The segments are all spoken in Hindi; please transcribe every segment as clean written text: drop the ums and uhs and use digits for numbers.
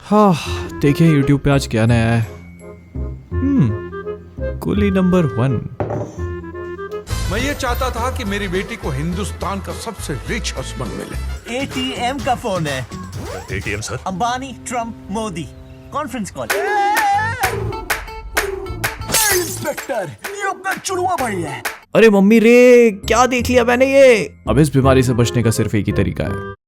हाँ, देखिए यूट्यूब पे आज क्या नया है। कुली नंबर 1। मैं ये चाहता था कि मेरी बेटी को हिंदुस्तान का सबसे रिच हस्बैंड मिले। एटीएम का फोन है। ATM sir? Ambani, Trump, Modi. Conference call. Inspector, ये अपना चुड़वा भाई है। अरे मम्मी रे, क्या देख लिया मैंने ये। अब इस बीमारी से बचने का सिर्फ एक ही तरीका है।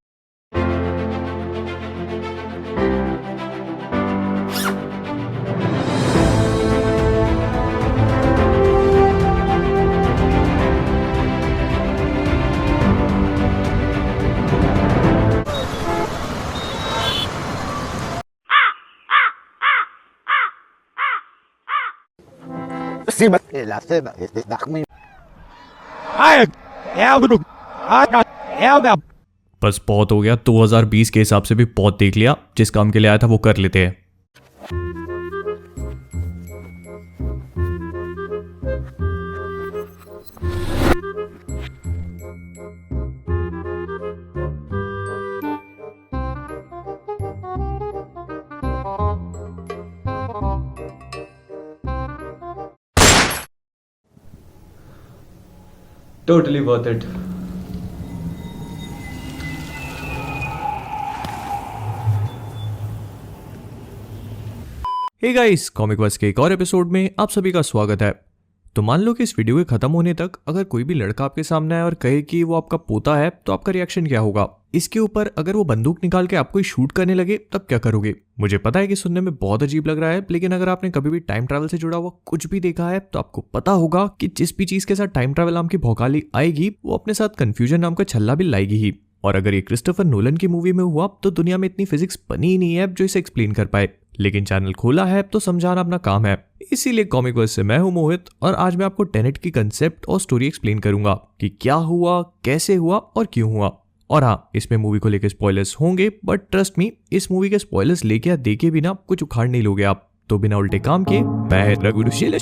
बस बहुत हो गया, 2020 के हिसाब से भी बहुत देख लिया। जिस काम के लिए आया था वो कर लेते हैं। Totally worth it. Hey guys, comic बस के एक और एपिसोड में आप सभी का स्वागत है। तो मान लो कि इस वीडियो के खत्म होने तक अगर कोई भी लड़का आपके सामने आए और कहे कि वो आपका पोता है, तो आपका रिएक्शन क्या होगा? इसके ऊपर अगर वो बंदूक निकाल के आपको शूट करने लगे तब क्या करोगे? मुझे पता है कि सुनने में बहुत अजीब लग रहा है, लेकिन अगर आपने कभी भी टाइम ट्रैवल से जुड़ा हुआ कुछ भी देखा है तो आपको पता होगा कि जिस भी चीज के साथ टाइम ट्रैवल नाम की भौकाली आएगी, वो अपने साथ कंफ्यूजन नाम का छल्ला भी लाएगी ही। और अगर ये क्रिस्टोफर नोलन की मूवी में हुआ तो दुनिया में इतनी फिजिक्स बनी ही नहीं है जो इसे एक्सप्लेन कर पाए, लेकिन चैनल खोला है तो समझाना अपना काम है। इसीलिए कॉमिक वर्स से मैं हूं मोहित, और आज मैं आपको टेनेट की कंसेप्ट और स्टोरी एक्सप्लेन करूंगा कि क्या हुआ, कैसे हुआ और क्यों हुआ। और हाँ, इसमें मूवी को लेकर स्पॉयलर्स होंगे, बट ट्रस्ट मी, इस मूवी के स्पॉयलर्स लेके या देखे बिना कुछ उखाड़ नहीं लोगे आप। तो बिना उल्टे काम किए मैं रघुरुशील।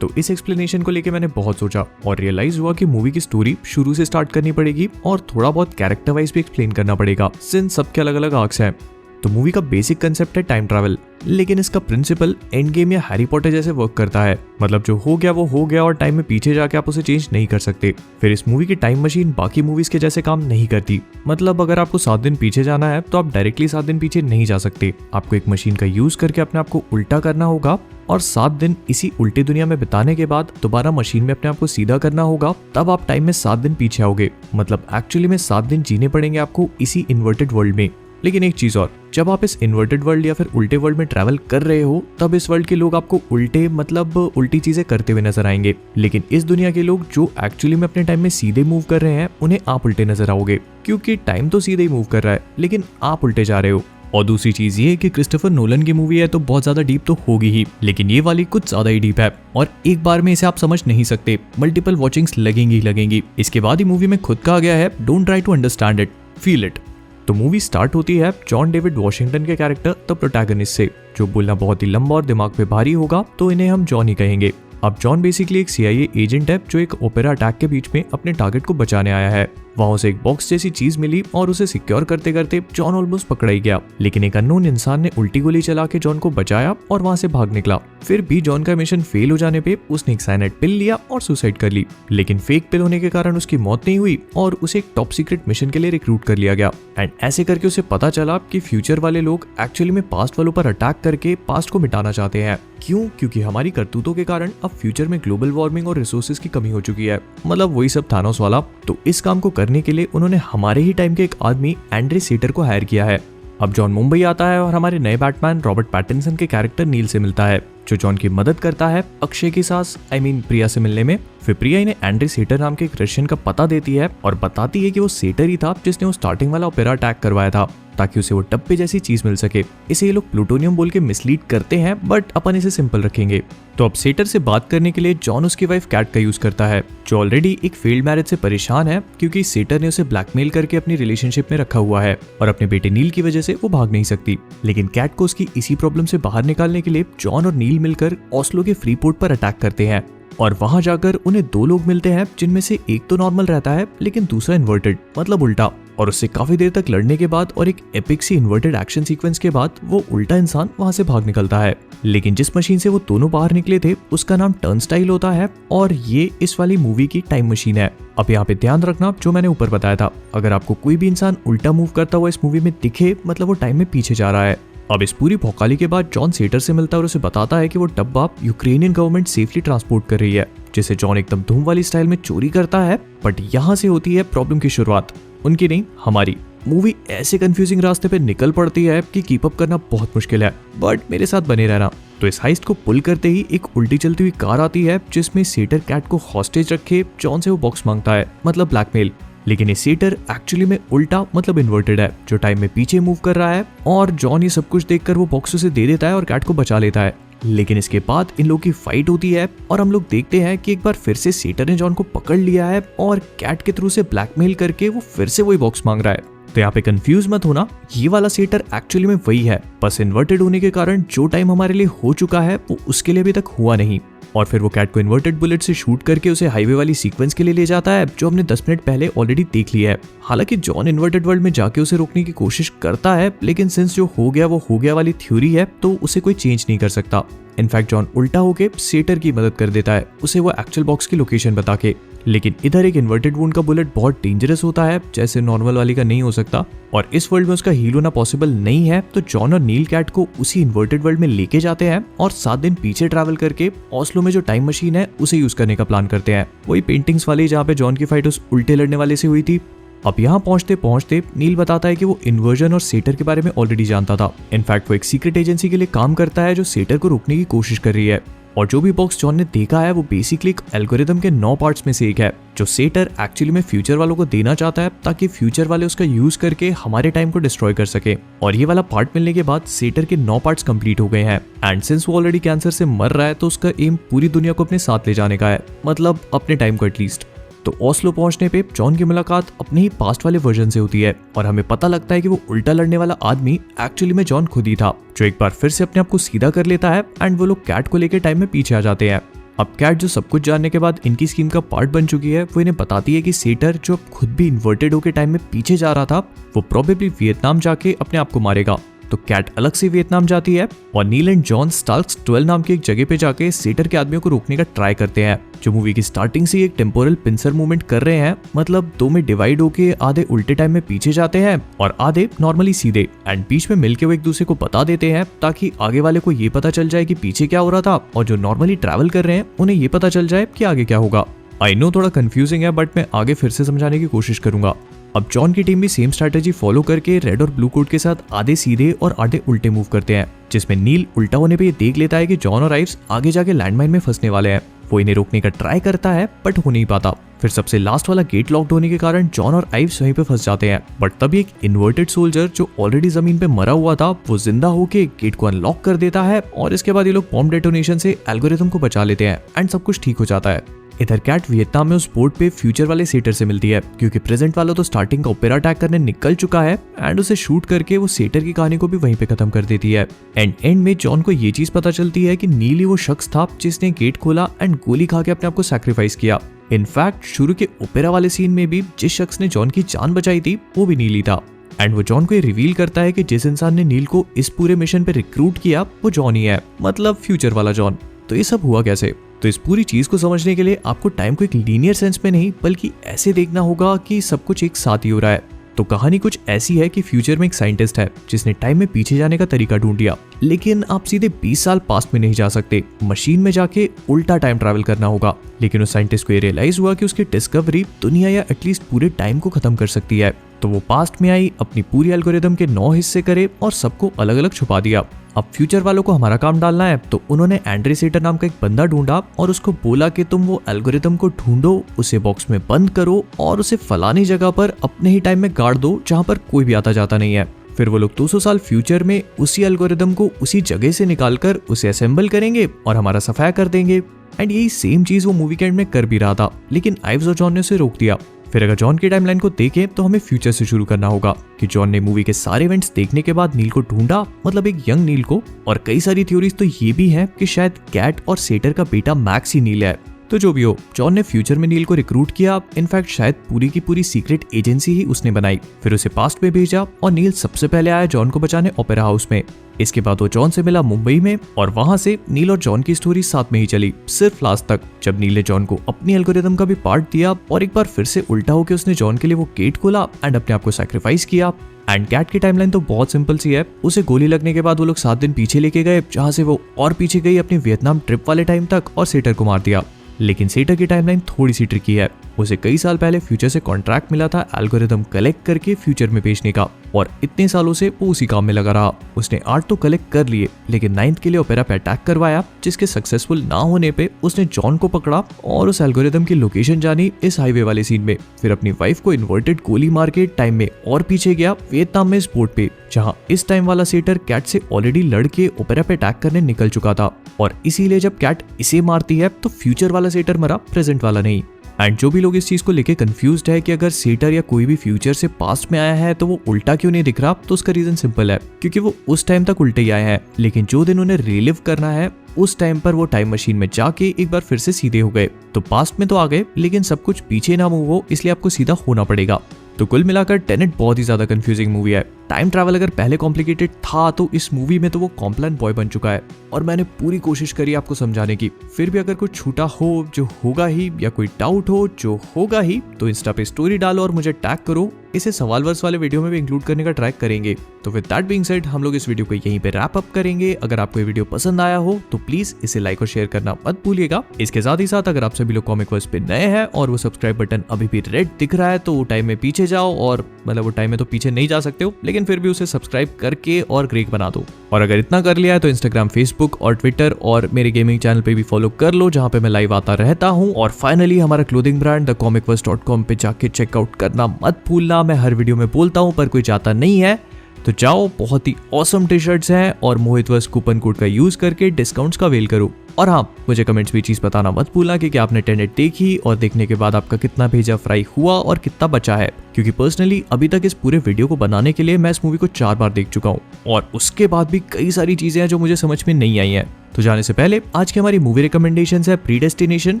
तो इस एक्सप्लेनेशन को लेके मैंने बहुत सोचा और रियलाइज हुआ कि मूवी की स्टोरी शुरू से स्टार्ट करनी पड़ेगी और थोड़ा बहुत कैरेक्टर वाइज भी एक्सप्लेन करना पड़ेगा, सिंस सबके अलग अलग आर्क्स हैं। तो मूवी का बेसिक कंसेप्ट है टाइम ट्रैवल, लेकिन इसका प्रिंसिपल एंड गेम या हैरी पॉटर जैसे वर्क करता है। मतलब जो हो गया वो हो गया और टाइम में पीछे जाके आप उसे चेंज नहीं कर सकते। फिर इस मूवी की टाइम मशीन बाकी मूवीज के जैसे काम नहीं करती। मतलब अगर आपको 7 दिन पीछे जाना है तो आप डायरेक्टली 7 दिन पीछे नहीं जा सकते। आपको एक मशीन का यूज करके अपने आप को उल्टा करना होगा और 7 दिन इसी उल्टी दुनिया में बिताने के बाद दोबारा मशीन में अपने आप को सीधा करना होगा, तब आप टाइम में 7 दिन पीछे आओगे। मतलब एक्चुअली में 7 दिन जीने पड़ेंगे आपको इसी इन्वर्टेड वर्ल्ड में। लेकिन एक चीज और, जब आप इस इन्वर्टेड वर्ल्ड या फिर उल्टे वर्ल्ड में ट्रैवल कर रहे हो तब इस वर्ल्ड के लोग आपको उल्टे मतलब उल्टी चीजें करते हुए नजर आएंगे, लेकिन इस दुनिया के लोग जो एक्चुअली में अपने टाइम में सीधे मूव कर रहे हैं उन्हें आप उल्टे नजर आओगे, क्योंकि टाइम तो सीधे ही मूव कर रहा है लेकिन आप उल्टे जा रहे हो। और दूसरी चीज ये कि क्रिस्टोफर नोलन की मूवी है तो बहुत ज्यादा डीप तो होगी ही, लेकिन ये वाली कुछ ज्यादा ही डीप है और एक बार में इसे आप समझ नहीं सकते। मल्टीपल वॉचिंग्स लगेंगी। इसके बाद ही मूवी में खुद कहा गया है, don't try to understand it, feel it. तो मूवी स्टार्ट होती है जॉन डेविड वॉशिंगटन के कैरेक्टर द प्रोटैगनिस्ट से, जो बोलना बहुत ही लंबा और दिमाग पे भारी होगा, तो इन्हें हम जॉन ही कहेंगे। अब जॉन बेसिकली एक CIA एजेंट है जो एक ओपेरा अटैक के बीच में अपने टारगेट को बचाने आया है। वहां उसे एक बॉक्स जैसी चीज मिली और उसे सिक्योर करते करते जॉन ऑलमोस्ट पकड़ा ही गया, लेकिन एक अननोन इंसान ने उल्टी गोली चला के जॉन को बचाया और वहां से भाग निकला। फिर भी जॉन का मिशन फेल हो जाने पे उसने एक साइनाइड पिल लिया और सुसाइड कर ली, लेकिन फेक पिल होने के कारण उसकी मौत नहीं हुई और उसे एक टॉप सीक्रेट मिशन के लिए रिक्रूट कर लिया गया। एंड ऐसे करके उसे पता चला कि फ्यूचर वाले लोग एक्चुअली में पास्ट वालों पर अटैक करके पास्ट को मिटाना चाहते हैं। क्यों? क्योंकि हमारी करतूतों के कारण अब फ्यूचर में ग्लोबल वार्मिंग और रिसोर्सेज की कमी हो चुकी है। मतलब वही सब थानोस वाला। तो इस काम को करने के लिए उन्होंने हमारे ही टाइम के एक आदमी एंड्रे सेटर को हायर किया है। अब जॉन मुंबई आता है और हमारे नए बैटमैन रॉबर्ट पैटिंसन के कैरेक्टर नील से मिलता है, जो जॉन की मदद करता है अक्षय की सास प्रिया से मिलने में। फिर प्रिया इन्हें एंड्रे सेटर नाम के एक रशियन का पता देती है और बताती है कि वो सेटर ही था जिसने वो स्टार्टिंग वाला ओपेरा अटैक करवाया था। ताकि उसे वो डब्बे जैसी चीज मिल सके। इसे ये लोग प्लूटोनियम बोल के मिसलीड करते हैं, बट अपन इसे सिंपल रखेंगे। तो अब सेटर से बात करने के लिए जॉन उसकी वाइफ कैट का यूज करता है, जो ऑलरेडी एक फेल्ड मैरिज से परेशान है क्योंकि सेटर ने उसे ब्लैकमेल करके अपनी रिलेशनशिप में रखा हुआ है और अपने बेटे नील की वजह से वो भाग नहीं सकती। लेकिन कैट को उसकी इसी प्रॉब्लम से बाहर निकालने के लिए जॉन और नील मिलकर ऑस्लो के फ्री पोर्ट पर अटैक करते हैं और वहां जाकर उन्हें दो लोग मिलते हैं, जिनमें से एक तो नॉर्मल रहता है लेकिन दूसरा इन्वर्टेड, मतलब उल्टा। और उससे काफी देर तक लड़ने के बाद और एक एपिक सी इन्वर्टेड एक्शन सीक्वेंस के बाद वो उल्टा इंसान वहां से भाग निकलता है। लेकिन जिस मशीन से वो दोनों बाहर निकले थे उसका नाम टर्नस्टाइल होता है और ये इस वाली मूवी की टाइम मशीन है। अब यहाँ पे ध्यान रखना जो मैंने ऊपर बताया था, अगर आपको कोई भी इंसान उल्टा मूव करता हुआ इस मूवी में दिखे, मतलब वो टाइम में पीछे जा रहा है। अब इस पूरी भौकाली के बाद जॉन सेटर से मिलता है और उसे बताता है कि वो डब्बा यूक्रेनियन गवर्नमेंट सेफली ट्रांसपोर्ट कर रही है, जिसे जॉन एकदम धूम वाली स्टाइल में चोरी करता है। बट यहाँ से होती है प्रॉब्लम की शुरुआत, उनकी नहीं हमारी। मूवी ऐसे कंफ्यूजिंग रास्ते पे निकल पड़ती है कि कीप अप करना बहुत मुश्किल है, बट मेरे साथ बने रहना। तो इस हाइस्ट को पुल करते ही एक उल्टी चलती हुई कार आती है जिसमें सेटर कैट को हॉस्टेज रखे जॉन से वो बॉक्स मांगता है, मतलब ब्लैकमेल। लेकिन ये सेटर एक्चुअली में उल्टा मतलब इन्वर्टेड है, जो टाइम में पीछे मूव कर रहा है। और जॉन ये सब कुछ देखकर वो बॉक्स उसे दे देता है और कैट को बचा लेता है। लेकिन इसके बाद इन लोगों की फाइट होती है और हम लोग देखते हैं कि एक बार फिर से सेटर ने जॉन को पकड़ लिया है और कैट के थ्रू से ब्लैकमेल करके वो फिर से वही बॉक्स मांग रहा है। तो यहाँ पे कंफ्यूज मत होना, ये वाला सेटर एक्चुअली में वही है, बस इन्वर्टेड होने के कारण जो टाइम हमारे लिए हो चुका है वो उसके लिए अभी तक हुआ नहीं। और फिर वो कैट को इन्वर्टेड बुलेट से शूट करके उसे हाईवे वाली सीक्वेंस के लिए ले जाता है, जो हमने 10 मिनट पहले ऑलरेडी देख लिया है। हालांकि जॉन इन्वर्टेड वर्ल्ड में जाके उसे रोकने की कोशिश करता है, लेकिन सिंस जो हो गया वो हो गया वाली थ्योरी है, तो उसे कोई चेंज नहीं कर सकता। इनफैक्ट जॉन उल्टा होके सेटर की मदद कर देता है, उसे वो एक्चुअल बॉक्स की लोकेशन बता के। लेकिन इधर एक इन्वर्टेड वुंड का बुलेट बहुत डेंजरस होता है, जैसे नॉर्मल वाली का नहीं हो सकता, और इस वर्ल्ड में उसका हील होना पॉसिबल नहीं है। तो जॉन और नील कैट को उसी इन्वर्टेड वर्ल्ड में लेके जाते हैं और 7 दिन पीछे ट्रैवल करके ऑस्लो में जो टाइम मशीन है उसे यूज करने का प्लान करते हैं, वही पेंटिंग्स वाली जहाँ पे जॉन की फाइट उस उल्टे लड़ने वाले से हुई थी। अब यहाँ पहुंचते पहुंचते नील बताता है कि वो इन्वर्जन और सेटर के बारे में ऑलरेडी जानता था। इनफैक्ट वो एक सीक्रेट एजेंसी के लिए काम करता है जो सेटर को रोकने की कोशिश कर रही है। और जो भी बॉक्स जॉन ने देखा है वो बेसिकली एक एल्गोरिथम के 9 पार्ट्स में से एक है, जो सेटर एक्चुअली में फ्यूचर वालों को देना चाहता है ताकि फ्यूचर वाले उसका यूज करके हमारे टाइम को डिस्ट्रॉय कर सके। और ये वाला पार्ट मिलने के बाद सेटर के 9 पार्ट्स कंप्लीट हो गए हैं। एंड सिंस वो ऑलरेडी कैंसर से मर रहा है तो उसका एम पूरी दुनिया को अपने साथ ले जाने का है, मतलब अपने टाइम को एटलीस्ट। तो ऑस्लो पहुंचने पे जॉन की मुलाकात अपने ही पास्ट वाले वर्जन से होती है और हमें पता लगता है कि वो उल्टा लड़ने वाला आदमी एक्चुअली में जॉन खुद ही था, जो एक बार फिर से अपने आप को सीधा कर लेता है। एंड वो लोग कैट को लेकर टाइम में पीछे आ जाते हैं। अब कैट जो सब कुछ जानने के बाद इनकी स्कीम का पार्ट बन चुकी है, वो इन्हें बताती है कि सेटर जो खुद भी इन्वर्टेड होकर टाइम में पीछे जा रहा था, वो प्रोबेबली वियतनाम जाके अपने आप को मारेगा। तो कैट अलग से वियतनाम जाती है और नील एंड जॉन स्टार्क्स 12 नाम की एक जगह पे जाके सेटर के आदमियों को रोकने का ट्राई करते हैं, जो मूवी की स्टार्टिंग से एक टेम्पोरल पिंसर मूवमेंट कर रहे हैं, मतलब 2 में डिवाइड होके आधे उल्टे टाइम में पीछे जाते हैं और आधे नॉर्मली सीधे। एंड बीच में मिलके वो एक दूसरे को बता देते हैं ताकि आगे वाले को ये पता चल जाए कि पीछे क्या हो रहा था, और जो नॉर्मली ट्रैवल कर रहे हैं उन्हें ये पता चल जाए कि आगे क्या होगा। आई नो थोड़ा कंफ्यूजिंग है, बट मैं आगे फिर से समझाने की कोशिश करूंगा। अब जॉन की टीम भी सेम स्ट्रैटेजी फॉलो करके रेड और ब्लू कोट के साथ आधे सीधे और आधे उल्टे मूव करते हैं, जिसमें नील उल्टा होने पे ये देख लेता है कि जॉन और आइव्स आगे जाके लैंडमाइन में फंसने वाले हैं। वो इन्हें रोकने का ट्राई करता है बट हो नहीं पाता। फिर सबसे लास्ट वाला गेट लॉक्ड होने के कारण जॉन और आइव्स वहीं पे फंस जाते हैं। बट तभी एक इन्वर्टेड सोल्जर जो ऑलरेडी जमीन पे मरा हुआ था, वो जिंदा होके गेट को अनलॉक कर देता है और इसके बाद ये लोग बॉम्ब डेटोनेशन से एल्गोरिथम को बचा लेते हैं एंड सब कुछ ठीक हो जाता है। इधर कैट वियतनाम में उस बोट पे फ्यूचर वाले सेटर से मिलती है, क्योंकि प्रेजेंट वाला तो स्टार्टिंग का ओपेरा अटैक करने निकल चुका है एंड उसे शूट करके वो सेटर की कहानी को भी वहीं पे खत्म कर देती है। एंड में जॉन को ये चीज पता चलती है कि नील ही वो शख्स था जिसने गेट खोला एंड गोली खा के अपने आप को सैक्रिफाइस किया। इनफैक्ट शुरू के ओपेरा वाले सीन में भी जिस शख्स ने जॉन की जान बचाई थी वो भी नील ही था। एंड वो जॉन को ये रिवील करता है कि जिस इंसान ने नील को इस पूरे मिशन पे रिक्रूट किया वो जॉन ही है, मतलब फ्यूचर वाला जॉन। तो ये सब हुआ कैसे? तो इस पूरी चीज को समझने के लिए आपको टाइम को एक लीनियर सेंस में नहीं बल्कि ऐसे देखना होगा कि सब कुछ एक साथ ही हो रहा है। तो कहानी कुछ ऐसी है कि फ्यूचर में एक साइंटिस्ट है जिसने टाइम में पीछे जाने का तरीका ढूंढ लिया, लेकिन आप सीधे 20 साल पास्ट में नहीं जा सकते, मशीन में जाके उल्टा टाइम ट्रैवल करना होगा। लेकिन उस साइंटिस्ट को ये रियलाइज हुआ कि उसकी डिस्कवरी दुनिया या एटलीस्ट पूरे टाइम को खत्म कर सकती है। तो वो पास्ट में आई, अपनी पूरी एल्गोरिथम के 9 हिस्से करे और सबको अलग अलग छुपा दिया। अब फ्यूचर वालों को हमारा काम डालना है, तो उन्होंने एंड्रे सेटर नाम का एक बंदा ढूंढा और उसको बोला कि तुम वो एल्गोरिथम को ढूंढो, उसे बॉक्स में बंद करो और उसे फलानी जगह पर अपने ही टाइम में गाड़ दो जहां पर कोई भी आता जाता नहीं है। फिर वो लोग 200 साल फ्यूचर में उसी एल्गोरिदम को उसी जगह से निकालकर उसे असेंबल करेंगे और हमारा सफाया कर देंगे। एंड यही सेम चीज वो मूवी के एंड में कर भी रहा था, लेकिन आइव्स और जॉन ने उसे रोक दिया। फिर अगर जॉन की टाइमलाइन को देखें तो हमें फ्यूचर से शुरू करना होगा कि जॉन ने मूवी के सारे इवेंट्स देखने के बाद नील को ढूंढा, मतलब एक यंग नील को। और कई सारी थ्योरीज तो ये भी है कि शायद कैट और सेटर का बेटा मैक्स ही नील है। तो जो भी हो, जॉन ने फ्यूचर में नील को रिक्रूट किया। इनफैक्ट शायद पूरी की पूरी सीक्रेट एजेंसी ही उसने बनाई। फिर उसे पास्ट में भेजा और नील सबसे पहले आया जॉन को बचाने ओपेरा हाउस में। इसके बाद वो जॉन से मिला मुंबई में और वहां से नील और जॉन की स्टोरी साथ में ही चली, सिर्फ लास्ट तक, जब नील ने जॉन को अपनी एल्गोरिदम का भी पार्ट दिया और एक बार फिर से उल्टा होकर उसने जॉन के लिए वो गेट खोला एंड अपने आप को सैक्रिफाइस किया। एंड कैट की टाइमलाइन तो बहुत सिंपल सी है। उसे गोली लगने के बाद वो लोग 7 दिन पीछे लेके गए, जहां से वो और पीछे गई अपनी वियतनाम ट्रिप वाले टाइम तक और सेटर को मार दिया। लेकिन सेटर की टाइमलाइन थोड़ी सी ट्रिकी है। उसे कई साल पहले फ्यूचर से कॉन्ट्रैक्ट मिला था एल्गोरिदम कलेक्ट करके फ्यूचर में भेजने का, और इतने सालों से वो उसी काम में लगा रहा। उसने 8 तो कलेक्ट कर लिए, लेकिन 9th के लिए ओपेरा पे अटैक करवाया, जिसके सक्सेसफुल ना होने पे उसने जॉन को पकड़ा और उस एल्गोरिदम की लोकेशन जानी इस हाईवे वाले सीन में। फिर अपनी वाइफ को इन्वर्टेड गोली मार के टाइम में और पीछे गया वियतनाम में इस बोट पे, जहां इस टाइम वाला सेटर कैट से ऑलरेडी लड़ के ओपेरा पे अटैक करने निकल चुका था। और इसीलिए जब कैट इसे मारती है तो फ्यूचर वाला सेटर मरा, प्रेजेंट वाला नहीं। एंड जो भी लोग इस चीज को लेके कंफ्यूज्ड है कि अगर सेटर या कोई भी फ्यूचर से पास्ट में आया है तो वो उल्टा क्यों नहीं दिख रहा, तो उसका रीजन सिंपल है, क्योंकि वो उस टाइम तक उल्टे ही आए हैं, लेकिन जो दिन उन्हें रिलिव करना है उस टाइम पर वो टाइम मशीन में जाके एक बार फिर से सीधे हो गए। तो पास्ट में तो आ गए, लेकिन सब कुछ पीछे ना मूव हो, इसलिए आपको सीधा होना पड़ेगा। तो कुल मिलाकर टेनेट बहुत ही ज्यादा कंफ्यूजिंग मूवी है। टाइम ट्रैवल अगर पहले कॉम्प्लिकेटेड था तो इस मूवी में तो वो कॉम्प्लान बॉय बन चुका है। और मैंने पूरी कोशिश करी आपको समझाने की, फिर भी अगर कुछ छूटा हो जो होगा ही, या कोई डाउट हो जो होगा ही, तो इंस्टा पे स्टोरी डालो और मुझे टैग करो। इसे सवाल वर्स वाले वीडियो में भी इंक्लूड करने का ट्राई करेंगे। तो विद दैट बीइंग सेड, हम लोग इस वीडियो को यहीं पे रैप अप करेंगे। अगर आपको ये वीडियो पसंद आया हो तो प्लीज इसे लाइक और शेयर करना मत भूलिएगा। इसके साथ ही साथ अगर आप सभी लोग कॉमिक वर्स पे नए हैं और वो सब्सक्राइब बटन अभी भी रेड दिख रहा है तो वो टाइम में पीछे जाओ, और मतलब वो टाइम में तो पीछे नहीं जा सकते हो, लेकिन फिर भी उसे सब्सक्राइब करके और ग्रेक बना दो। और अगर इतना कर लिया है तो इंस्टाग्राम, फेसबुक और ट्विटर और मेरे गेमिंग चैनल पे भी फॉलो कर लो, जहां पे मैं लाइव आता रहता हूं। और फाइनली हमारा क्लोथिंग ब्रांड thecomicverse.com पे जाके चेकआउट करना मत भूलना। मैं हर वीडियो में बोलता हूं पर कोई जाता नहीं है, तो जाओ, बहुत ही ऑसम टी शर्ट्स हैं और मोहितवर्स कूपन कोड का यूज करके डिस्काउंट्स का वेल करो। और हाँ, मुझे कमेंट्स में चीज बताना मत भूलना कि आपने टेनेट देखी और देखने के बाद आपका कितना भेजा फ्राई हुआ और कितना बचा है, क्योंकि पर्सनली अभी तक इस पूरे वीडियो को बनाने के लिए मैं इस मूवी को 4 बार देख चुका हूँ, और उसके बाद भी कई सारी चीजें हैं जो मुझे समझ में नहीं आई हैं। तो जाने से पहले आज की हमारी मूवी रिकमेंडेशन है प्रीडेस्टिनेशन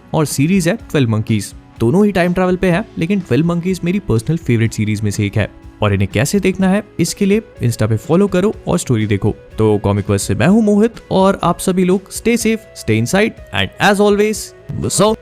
और सीरीज है 12 मंकीज। दोनों ही टाइम ट्रैवल पे है, लेकिन 12 मंकीज मेरी पर्सनल फेवरेट सीरीज में से एक है। और इन्हें कैसे देखना है इसके लिए इंस्टा पे फॉलो करो और स्टोरी देखो। तो कॉमिक वर्स से मैं हूं मोहित, और आप सभी लोग stay safe, stay inside, and as always so